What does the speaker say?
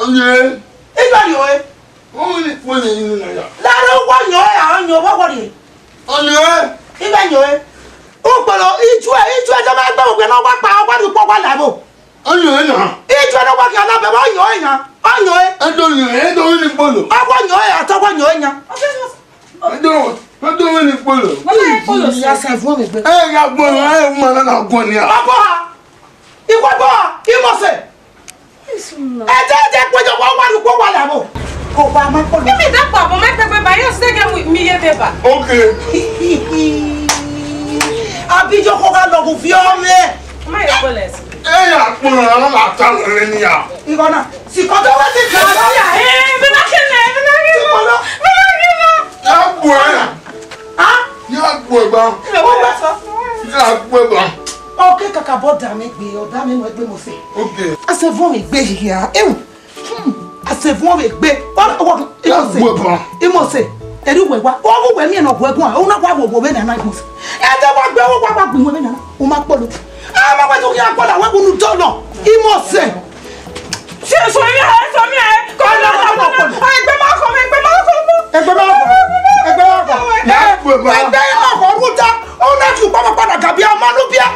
Onye. Iba ni oe. Only when you know. La ro wa yan e a yan wa wori. Onye. Iba yan e. O gboro iju e jo ma gba ogbe na wa pa wa du po wa la bo. Onye na. Iju na wa ki ala be wa yan e yan. Ayan e. Edo ni polo. Awa yan e ata wa yan e yan. Edo ni polo. Wala e polo Ya sa fun mi gbe. Ya gbon ma na gbon ni a. Baba. Iwa ba, imose. Eje pejo wa du po wa la bo. Ko ba ma polo. Give me that baba, my pepe ba you stay game with me here paper. Okay. Abijo ko ga lo ku fi o me. My police. Ya gbon na ma ta re ni ya. Igona, si ko to wa ti ka. Me na kene. Ya gbon. Ah? Ya gbon ba. O gba so. Ya gbon ba. Okay, kaka boda mi gbe, oda mi mo gbe mo se. Okay. Ase fun mi gbe ya. Ase fun mi gbe. Imose. Eri wewa. O wo we mi na gbo egun a. O na kwa wo we na na imose. E te wa gbe o kwa gbe we na. O ma polo. Ah ma wa to ki apola we kunu to lo. Imose. Se so mi e. Ko na polo. Egbe ma ko. Egbe ma ko. Ya gbon ba. Egbe ya ko ruta. O na tu pa padà gabi amanu bia.